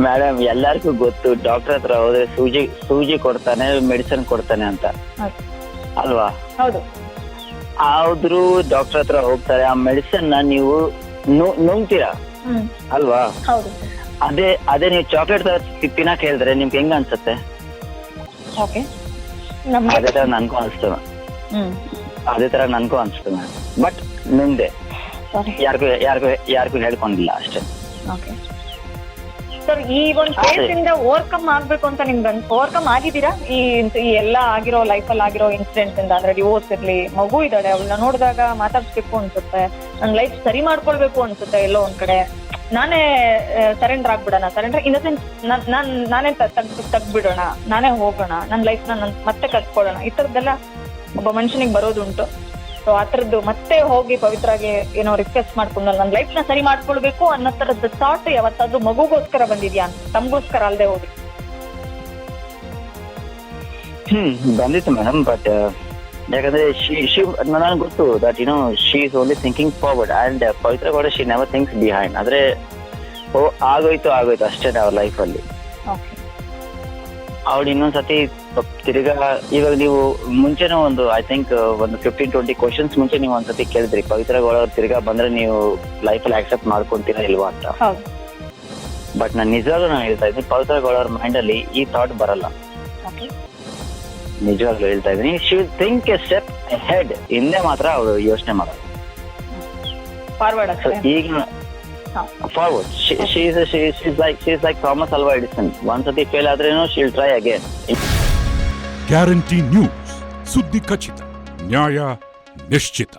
Madam ಎಲ್ಲರಿಗೂ ಗೊತ್ತು doctor ಹತ್ರ ಹೋದ್ರೆ ಸೂಜಿ ಕೊಡ್ತಾನೆ, ಮೆಡಿಸಿನ್ ಕೊಡ್ತಾನೆ ಅಂತ ಅಲ್ವಾ? ಹೌದು. ಆದ್ರೂ ಡಾಕ್ಟರ್ ಹತ್ರ ಹೋಗ್ತಾರೆ, ಆ ಮೆಡಿಸಿನ್ ನೀವು ನುಂಗ್ತೀರಾ ಅಲ್ವಾ? ಹೌದು. ಅದೇ ನೀವು ಚಾಕ್ಲೇಟ್ ತಿನ್ನಕ್ ಹೇಳಿದ್ರೆ ನಿಮ್ಗೆ ಹೆಂಗ ಅನ್ಸುತ್ತೆ? ಓಕೆ. ಅದೇ ತರ ನನ್ಗೂ ಅನ್ಸ್ತದೆ, ಅದೇ ತರ ನನ್ಗೂ ಅನ್ಸ್ತದೆ. ಬಟ್ ನುಂಗ್ದೆ, ಯಾರಿಗೂ ಹೇಳ್ಕೊಂಡಿಲ್ಲ ಅಷ್ಟೇ. ಓಕೆ ಸರ್, ಈ ಒಂದು ಫೇಸ್ ಇಂದ ಓವರ್ಕಮ್ ಆಗ್ಬೇಕು ಅಂತ ನಿಮ್ಗೆ ಓವರ್ಕಮ್ ಆಗಿದ್ದೀರಾ? ಈ ಎಲ್ಲ ಆಗಿರೋ ಲೈಫಲ್ಲಿ ಆಗಿರೋ ಇನ್ಸಿಡೆಂಟ್ ಇಂದ, ಅಂದ್ರೆ ಡಿವೋರ್ಸ್ ಇರ್ಲಿ, ಮಗು ಇದ್ದಾಳೆ, ಅವಳನ್ನ ನೋಡಿದಾಗ ಮಾತಾಡ್ಸ್ಬೇಕು ಅನ್ಸುತ್ತೆ, ನನ್ನ ಲೈಫ್ ಸರಿ ಮಾಡ್ಕೊಳ್ಬೇಕು ಅನ್ಸುತ್ತೆ, ಎಲ್ಲೋ ಒಂದ್ ಕಡೆ ನಾನೇ ಸರೆಂಡರ್ ಆಗ್ಬಿಡೋಣ, ಸರೆಂಡರ್ ಇನ್ ದ ಸೆನ್ಸ್ ನಾನೇ ತೆಗ್ಬಿಡೋಣ, ನಾನೇ ಹೋಗೋಣ, ನನ್ನ ಲೈಫ್ನ ನಾನು ಮತ್ತೆ ಕಟ್ಕೊಳ್ಳೋಣ, ಈ ಥರದ್ದೆಲ್ಲ ಒಬ್ಬ ಮನುಷ್ಯನಿಗೆ ಬರೋದುಂಟು. ಸೊ ಆ ಥರದ್ದು ಮತ್ತೆ ಹೋಗಿ ಪವಿತ್ರಾಗೆ ಏನೋ ರಿಕ್ವೆಸ್ಟ್ ಮಾಡ್ಕೊಂಡು ನನ್ನ ಲೈಫ್ನ ಸರಿ ಮಾಡ್ಕೊಳ್ಬೇಕು ಅನ್ನೋ ಥರದ್ದು ಥಾಟ್ ಯಾವತ್ತಾದ್ರೂ ಮಗುಗೋಸ್ಕರ ಬಂದಿದ್ಯಾ ಅಂತ, ತಮ್ಗೋಸ್ಕರ ಅಲ್ಲದೆ ಹೋಗಿ? ಬಂದಿತ್ತು ಮೇಡಮ್. ಬಟ್ ಯಾಕಂದ್ರೆ ನನಗೆ ಗೊತ್ತು that she is only thinking forward and Pavithra ಕೂಡ ಶಿ ನೆವರ್ ಥಿಂಕ್ಸ್ ಬಿಹೈಂಡ್. ಅಂದ್ರೆ ಆಗೋಯ್ತು ಅಷ್ಟೇ ಅವ್ರ ಲೈಫಲ್ಲಿ. ಅವಳು ಇನ್ನೊಂದ್ಸತಿ ತಿರ್ಗಾ, ಇವಾಗ ನೀವು ಮುಂಚೆನೂ ಒಂದು ಐ ಥಿಂಕ್ ಒಂದು 15-20 ಕ್ವಶನ್ಸ್ ಮುಂಚೆ ನೀವು ಒಂದ್ಸತಿ ಕೇಳಿದ್ರಿ, ಪವಿತ್ರ ಗೌಡ ಅವ್ರು ತಿರ್ಗಾ ಬಂದ್ರೆ ನೀವು ಲೈಫಲ್ಲಿ ಆಕ್ಸೆಪ್ಟ್ ಮಾಡ್ಕೊಂತೀರಾ ಇಲ್ವಾ ಅಂತ. ಬಟ್ ನಾನು ನಿಜವಾಗ್ಲೂ ಹೇಳ್ತಾ ಇದ್ದೀನಿ, ಪವಿತ್ರ ಗೌಡ ಅವ್ರ ಮೈಂಡ್ ಅಲ್ಲಿ ಈ ಥಾಟ್ ಬರಲ್ಲ. ನಿಜವಾಗ್ಲೂ ಹೇಳ್ತಾ ಇದ್ದೀನಿ, she will think A step head, ಹಿಂದೆ ಮಾತ್ರ ಅವಳು ಯೋಚನೆ ಮಾಡೋದು. ಈಗ forward. She's like Thomas Alva Edison. Once he fail adreno, she'll try again. Guarantee news, ಸುದ್ದಿ ಖಚಿತ, ನ್ಯಾಯ ನಿಶ್ಚಿತ.